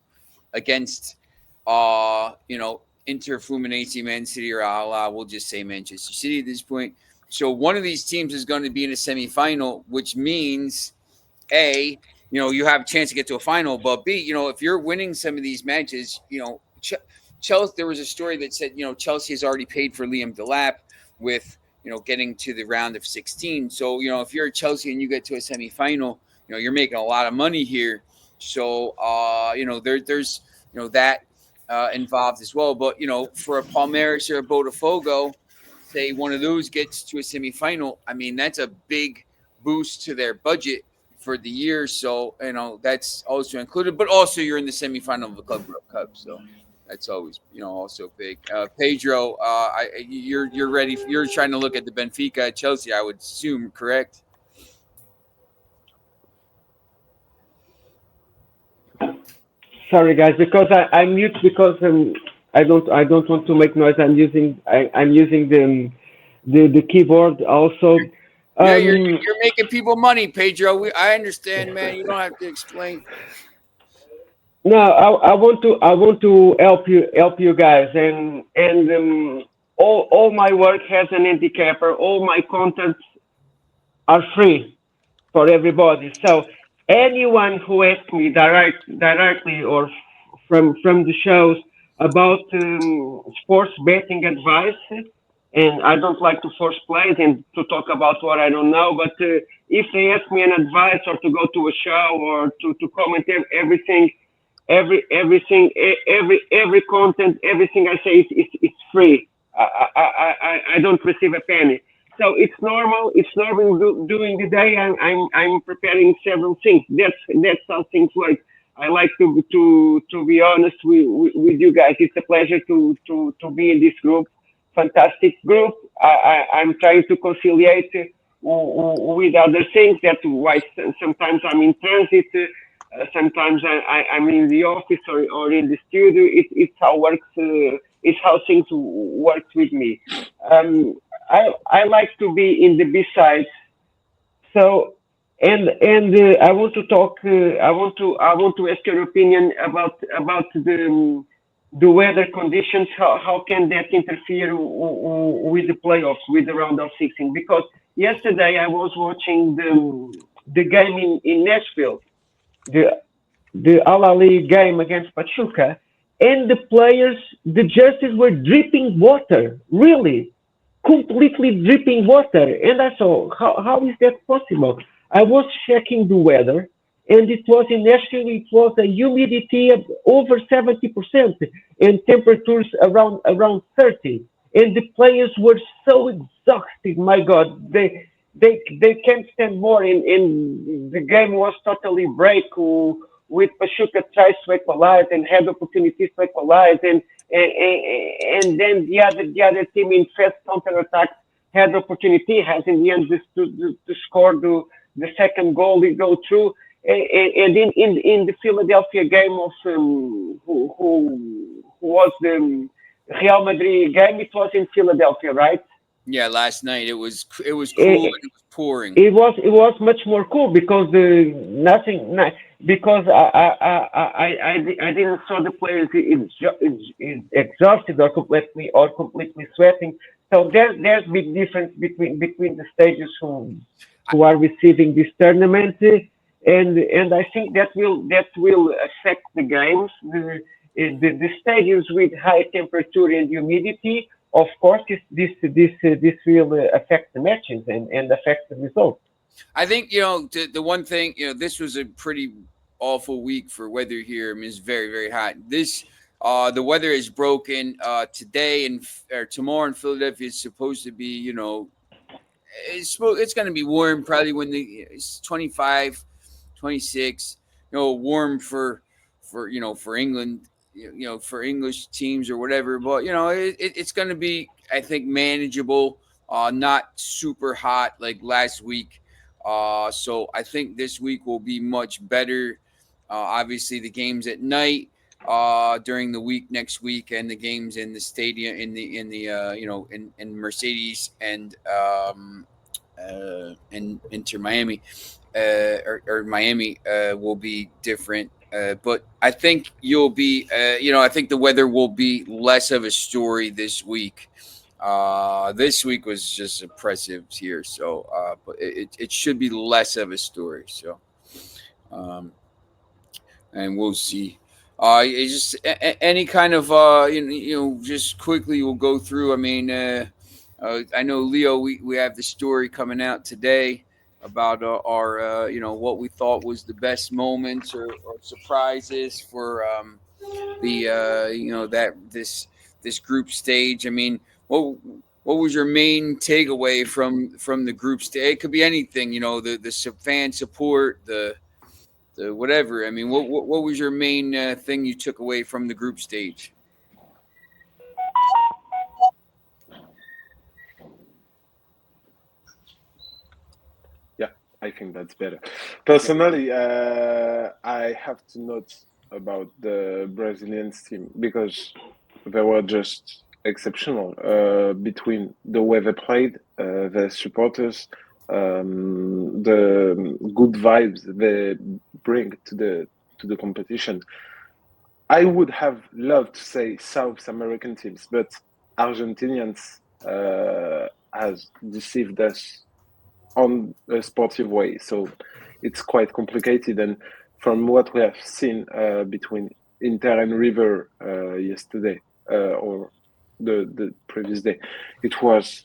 against, Inter, Fluminense, Man City, or we'll just say Manchester City at this point. So one of these teams is going to be in a semifinal, which means, A, you have a chance to get to a final, but B, if you're winning some of these matches, Chelsea. There was a story that said, Chelsea has already paid for Liam Delap with, getting to the round of 16. So, if you're Chelsea and you get to a semifinal, you're making a lot of money here. So, there's, that involved as well. But, for a Palmeiras or a Botafogo, say one of those gets to a semifinal, I mean, that's a big boost to their budget for the year. So, that's also included. But also you're in the semifinal of the Club World Cup. So that's always, also big. Pedro, you're ready. You're trying to look at the Benfica at Chelsea, I would assume, correct? Sorry, guys, because I mute because I don't want to make noise. I'm using the keyboard also. Yeah, you're making people money, Pedro. I understand, man. You don't have to explain. No, I want to help you guys, and all my work has an handicapper. All my contents are free for everybody. So anyone who asks me directly or from the shows about sports betting advice, and I don't like to force plays and to talk about what I don't know, but if they ask me an advice or to go to a show or to comment everything, every content, everything I say it's free. I don't receive a penny. So it's normal. It's normal during the day. I'm preparing several things. That's how things work. I like to be honest with you guys. It's a pleasure to be in this group. Fantastic group. I'm trying to conciliate with other things. That's why sometimes I'm in transit. Sometimes I'm in the office or in the studio. It's how works. It's how things work with me. I like to be in the B-sides. So and I want to talk. I want to ask your opinion about the weather conditions. How can that interfere with the playoffs, with the round of 16? Because yesterday I was watching the game in Nashville, the Al-Ali game against Pachuca, and the players, the jerseys were dripping water, really, completely dripping water. And I thought, how is that possible? I was checking the weather, and it was in Nashville, it was a humidity of over 70% and temperatures around 30. And the players were so exhausted, my God, they can't stand more. And the game was totally break with Pachuca tries to equalize and had opportunities to equalize, and then the other team in fast counter attack had opportunity, has in the end to score the second goal. They go through, and in the Philadelphia game of who was the Real Madrid game, it was in Philadelphia, right? Yeah, last night it was cool and it was pouring. It was much more cool because because I didn't saw the players exhausted or completely sweating. So there's big difference between the stages who are receiving this tournament, and I think that will affect the games. The stadiums with high temperature and humidity, of course, this will affect the matches and affect the result. I think, the one thing, this was a pretty awful week for weather here. I mean, it's very, very hot. The weather is broken today or tomorrow in Philadelphia. It's supposed to be, it's going to be warm probably when it's 25, 26, warm for England, for English teams or whatever. But, it's going to be, I think, manageable, not super hot like last week. So I think this week will be much better. Obviously, the games at night during the week next week, and the games in the stadium in Mercedes and Inter Miami or Miami will be different. But I think you'll be, I think the weather will be less of a story this week. This week was just oppressive here, so but it should be less of a story. So, and we'll see. It's just any kind of just quickly we'll go through. I mean, I know Leo. We have the story coming out today about our what we thought was the best moments or surprises for that this group stage. I mean, what was your main takeaway from the group stage? It could be anything. The fan support, the whatever. I mean, what was your main thing you took away from the group stage? Yeah, I think that's better. Personally, I have to note about the Brazilian team because they were just exceptional between the way they played, the supporters, the good vibes they bring to the competition. I would have loved to say South American teams, but Argentinians has deceived us on a sportive way, so it's quite complicated. And from what we have seen between Inter and River yesterday or the previous day, it was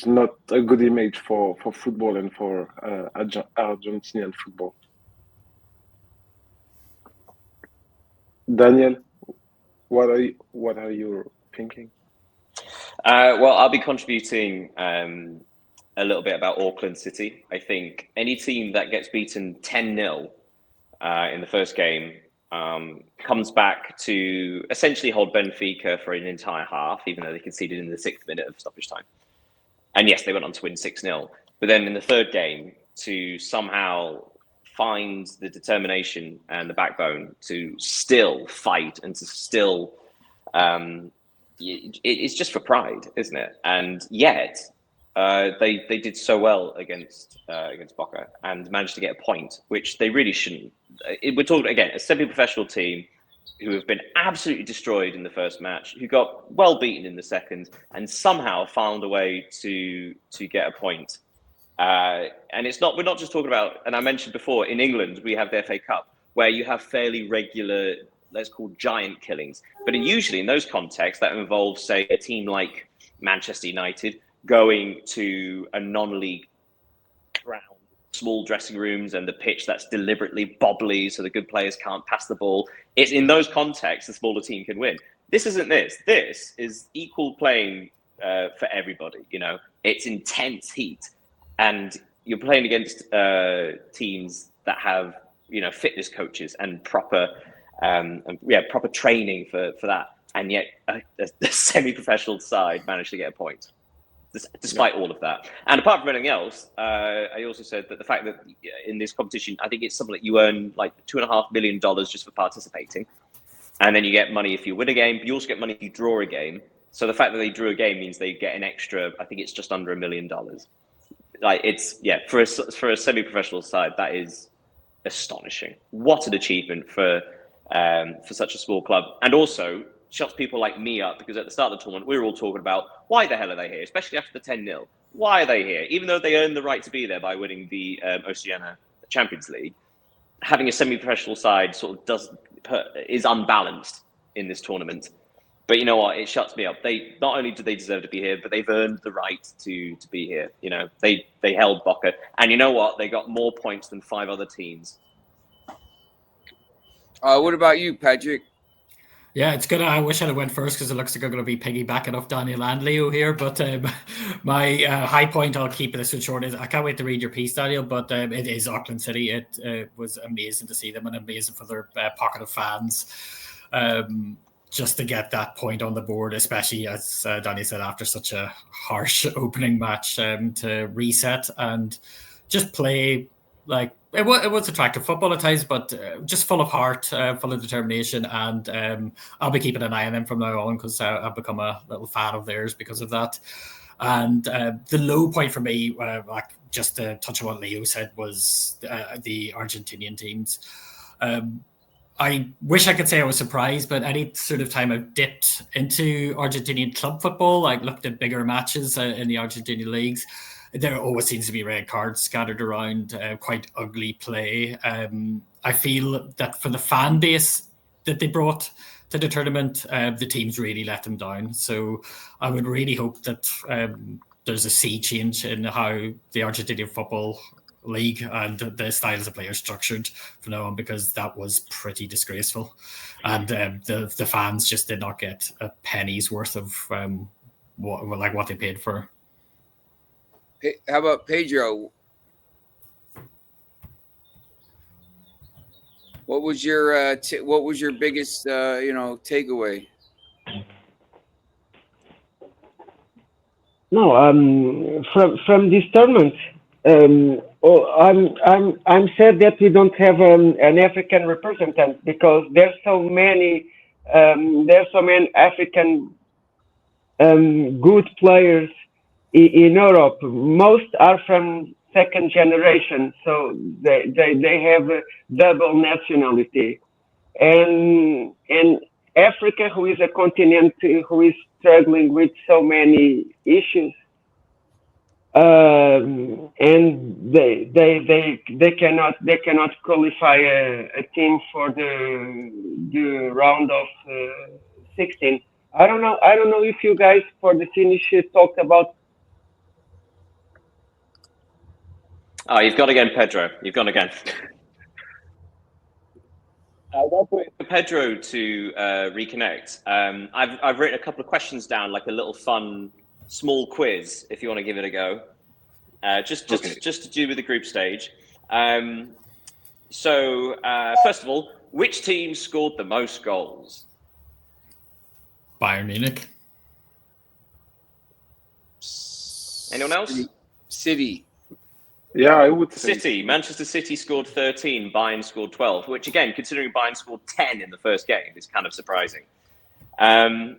not a good image for football and for Argentinian football. Daniel, what are you thinking? Well, I'll be contributing a little bit about Auckland City. I think any team that gets beaten 10-0 in the first game comes back to essentially hold Benfica for an entire half, even though they conceded in the 6th minute of stoppage time. And yes, they went on to win 6-0. But then in the third game, to somehow find the determination and the backbone to still fight and to still, it's just for pride, isn't it? And yet, they did so well against Boca and managed to get a point, which they really shouldn't. We're talking again a semi-professional team who have been absolutely destroyed in the first match, who got well beaten in the second, and somehow found a way to get a point. And we're not just talking about, and I mentioned before, in England we have the FA Cup where you have fairly regular, let's call giant killings, but usually in those contexts that involves, say, a team like Manchester United going to a non-league ground, small dressing rooms and the pitch that's deliberately bobbly so the good players can't pass the ball. It's in those contexts the smaller team can win. This isn't this. This is equal playing for everybody. It's intense heat, and you're playing against teams that have fitness coaches and proper training for that, and yet a semi-professional side managed to get a point. Despite all of that. And apart from anything else, I also said that the fact that in this competition, I think it's something that you earn like $2.5 million just for participating. And then you get money if you win a game, but you also get money if you draw a game. So the fact that they drew a game means they get an extra, I think it's just under $1 million. Like for a semi-professional side, that is astonishing. What an achievement for such a small club. And also shuts people like me up, because at the start of the tournament, we were all talking about why the hell are they here, especially after the 10-0. Why are they here? Even though they earned the right to be there by winning the Oceania Champions League, having a semi-professional side sort of is unbalanced in this tournament. But you know what? It shuts me up. They not only do they deserve to be here, but they've earned the right to be here. They held Boca, and you know what? They got more points than 5 other teams. What about you, Patrick? Yeah, it's good. I wish I'd have went first because it looks like I'm going to be piggybacking off Daniel and Leo here. But my high point, I'll keep this short, is I can't wait to read your piece, Daniel. But it is Auckland City. It was amazing to see them, and amazing for their pocket of fans. Just to get that point on the board, especially as Daniel said, after such a harsh opening match, to reset and just play like it was attractive football at times, but just full of heart, full of determination, and I'll be keeping an eye on them from now on because I've become a little fan of theirs because of that. And the low point for me, like just to touch on what Leo said, was the Argentinian teams. I wish I could say I was surprised, but any sort of time I've dipped into Argentinian club football, like looked at bigger matches in the Argentinian leagues, there always seems to be red cards scattered around, quite ugly play. I feel that for the fan base that they brought to the tournament, the teams really let them down. So I would really hope that there's a sea change in how the Argentinian Football League and the styles of play are structured from now on, because that was pretty disgraceful. And the fans just did not get a penny's worth of what they paid for. How about Pedro? What was your biggest takeaway? No, from this tournament, I'm sad that we don't have an African representative, because there's so many African good players in Europe. Most are from second generation, so they have a double nationality, and Africa, who is a continent who is struggling with so many issues, and they cannot qualify a team for the round of 16. I don't know if you guys for the finish talked about. Oh, you've gone again, Pedro. You've gone again. Pedro to reconnect. I've written a couple of questions down, like a little fun small quiz, if you want to give it a go. Just to do with the group stage. So first of all, which team scored the most goals? Bayern Munich. Anyone else? City. Yeah, I would say City. Manchester City scored 13. Bayern scored 12. Which, again, considering Bayern scored 10 in the first game, is kind of surprising. And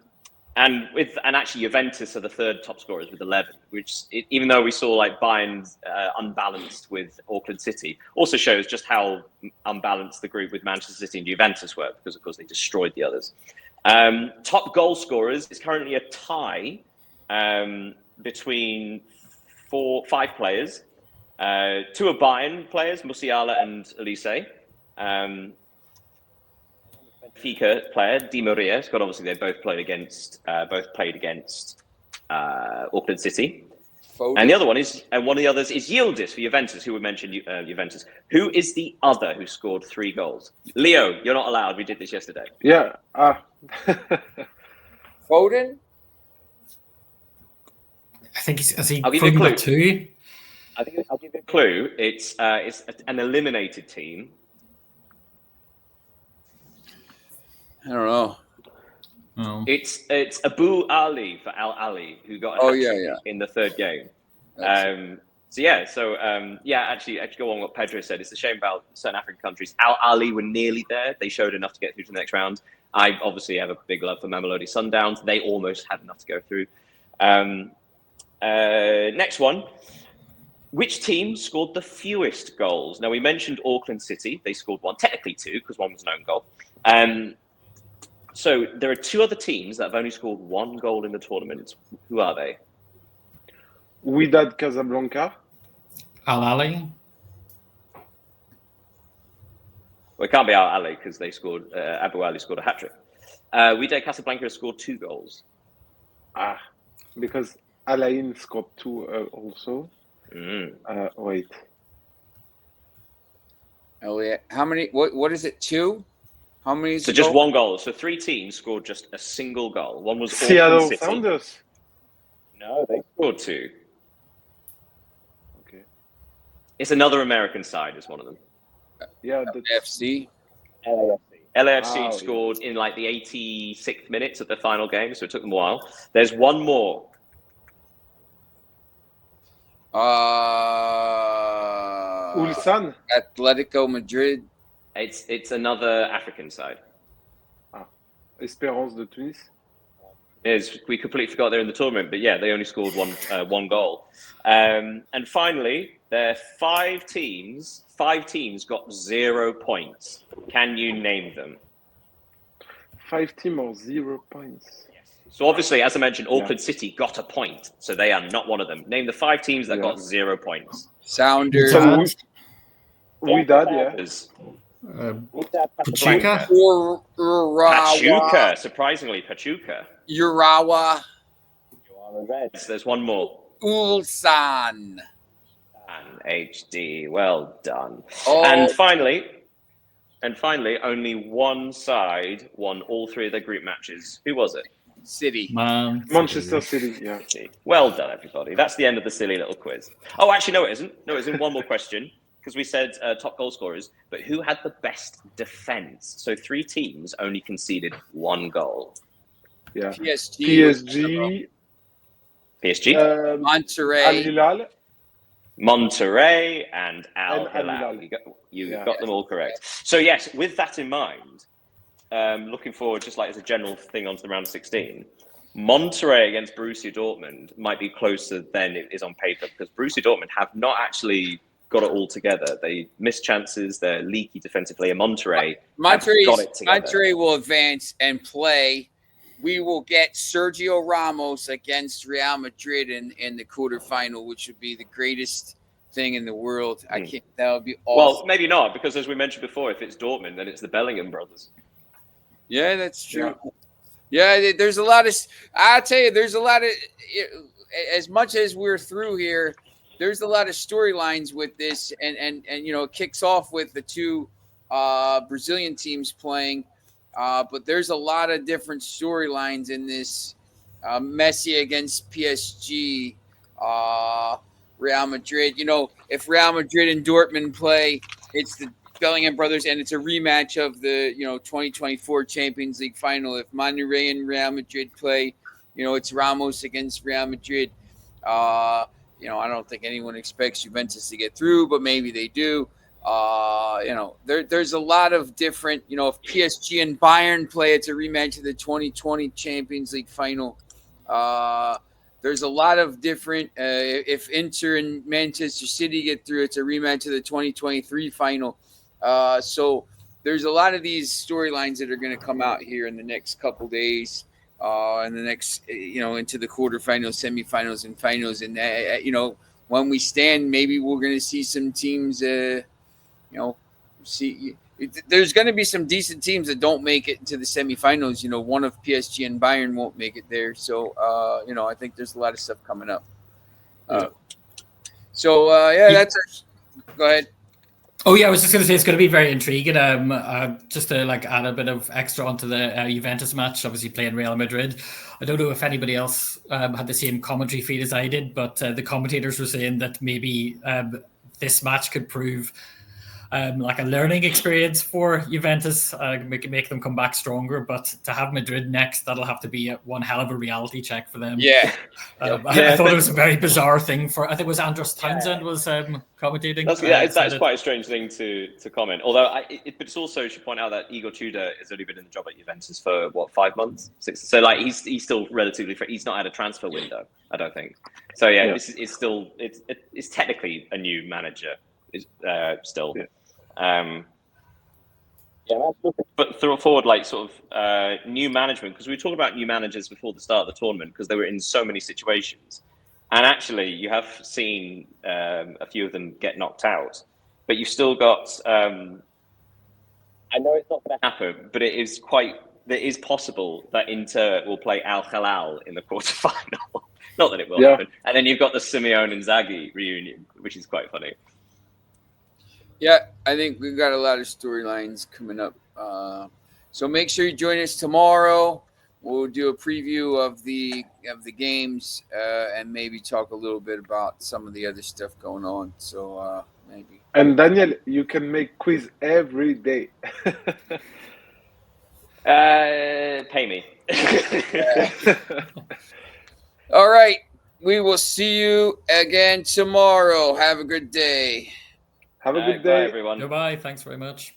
actually, Juventus are the third top scorers with 11. Which, even though we saw like Bayern unbalanced with Auckland City, also shows just how unbalanced the group with Manchester City and Juventus were, because of course they destroyed the others. Top goal scorers is currently a tie between 5 players. 2 are Bayern players, Musiala and 𝐊𝐤𝐜𝐤. Benfica player, Di Maria. Scott, obviously they both played against Auckland City. Foden. And the other one is, and one of the others is Yildiz for Juventus, who we mentioned Juventus. Who is the other who scored 3 goals? Leo, you're not allowed. We did this yesterday. Yeah. Foden? I think I'll give you a clue. 2. I'll give you a clue. It's an eliminated team. I don't know. Oh. It's Abu Ali for Al Ali, who got a hat-trick in the third game. Actually go on what Pedro said. It's a shame about certain African countries. Al Ali were nearly there. They showed enough to get through to the next round. I obviously have a big love for Mamelodi Sundowns. They almost had enough to go through. Next one. Which team scored the fewest goals? Now, we mentioned Auckland City. They scored 1, technically 2, because 1 was an own goal. So there are 2 other teams that have only scored 1 goal in the tournament. Who are they? Wydad Casablanca. Al Ali. Well, it can't be Al Ali, because they scored. Abu Ali scored a hat-trick. Wydad Casablanca scored 2 goals. Because Al Ain scored 2 also. Wait. Elliot, how many? What is it? 2? How many? So just 1 goal. So 3 teams scored just a single goal. One was Seattle City. Sounders. No, they scored 2. Okay. It's another American side. Is one of them. Yeah, the FC. LAFC scored in like the 86th minutes of the final game, so it took them a while. There's one more. Ulsan. Atletico Madrid. It's another African side. Espérance de Tunis. We completely forgot they're in the tournament, but yeah, they only scored 1 goal. And finally, there are 5 teams. 5 teams got 0 points. Can you name them? 5 teams or 0 points. So obviously, as I mentioned, Auckland City got a point, so they are not one of them. Name the 5 teams that got 0 points. Sounders. Wydad, yeah. Pachuca. Pachuca, surprisingly, Pachuca. Urawa. There's one more. Ulsan. And HD, well done. Oh. And finally, only one side won all 3 of their group matches. Who was it? City. Manchester City, yeah. Well done, everybody. That's the end of the silly little quiz. Oh, actually, no, it isn't. No, it isn't. One more question, because we said top goal scorers, but who had the best defense? So 3 teams only conceded 1 goal. Yeah. PSG. Monterrey. Al Hilal. Monterrey and Al Hilal. You got them all correct. So yes, with that in mind, looking forward, just like as a general thing onto the round of 16, Monterrey against Borussia Dortmund might be closer than it is on paper, because Borussia Dortmund have not actually got it all together. They miss chances, they're leaky defensively, and Monterrey got it together. Monterrey will advance and play. We will get Sergio Ramos against Real Madrid in the quarterfinal, which would be the greatest thing in the world. That would be awesome. Well, maybe not, because as we mentioned before, if it's Dortmund, then it's the Bellingham brothers. Yeah, that's true. Yeah, there's a lot of. I'll tell you, there's a lot of. As much as we're through here, there's a lot of storylines with this, and it kicks off with the 2 Brazilian teams playing. But there's a lot of different storylines in this. Messi against PSG, Real Madrid. If Real Madrid and Dortmund play, it's the Bellingham brothers, and it's a rematch of the 2024 Champions League final. If Monterrey and Real Madrid play, it's Ramos against Real Madrid. I don't think anyone expects Juventus to get through, but maybe they do. There's a lot of different, if PSG and Bayern play, it's a rematch of the 2020 Champions League final. There's a lot of different, if Inter and Manchester City get through, it's a rematch of the 2023 final. So there's a lot of these storylines that are going to come out here in the next couple days, and the next, into the quarterfinals, semifinals, and finals. And, when we stand, maybe we're going to see some teams, there's going to be some decent teams that don't make it into the semifinals. One of PSG and Bayern won't make it there. So, I think there's a lot of stuff coming up. That's go ahead. Oh yeah, I was just going to say it's going to be very intriguing. Just to add a bit of extra onto the Juventus match, obviously playing Real Madrid. I don't know if anybody else had the same commentary feed as I did, but the commentators were saying that maybe this match could prove a learning experience for Juventus, make them come back stronger. But to have Madrid next, that'll have to be one hell of a reality check for them. Yeah. I thought it was a very bizarre thing I think it was Andros Townsend was commentating. That's quite a strange thing to comment. Although, but it's also, should point out that 𝐊𝐤𝐜𝐤 has only been in the job at Juventus for 5 months, 6. So he's still relatively fresh. He's not had a transfer window, I don't think. So this is still it's technically a new manager. Still. Yeah. But through forward, new management, because we were talking about new managers before the start of the tournament, because they were in so many situations, and actually you have seen a few of them get knocked out, but you've still got. I know it's not going to happen, but it is possible that Inter will play 𝐊𝐤𝐜𝐤 in the quarterfinal. Not that it will happen, and then you've got the Simeone and Inzaghi reunion, which is quite funny. Yeah, I think we've got a lot of storylines coming up. So make sure you join us tomorrow. We'll do a preview of the games and maybe talk a little bit about some of the other stuff going on. So maybe. And Daniel, you can make quiz every day. Pay me. All right. We will see you again tomorrow. Have a good day. Have a good day, everyone. Goodbye. Thanks very much.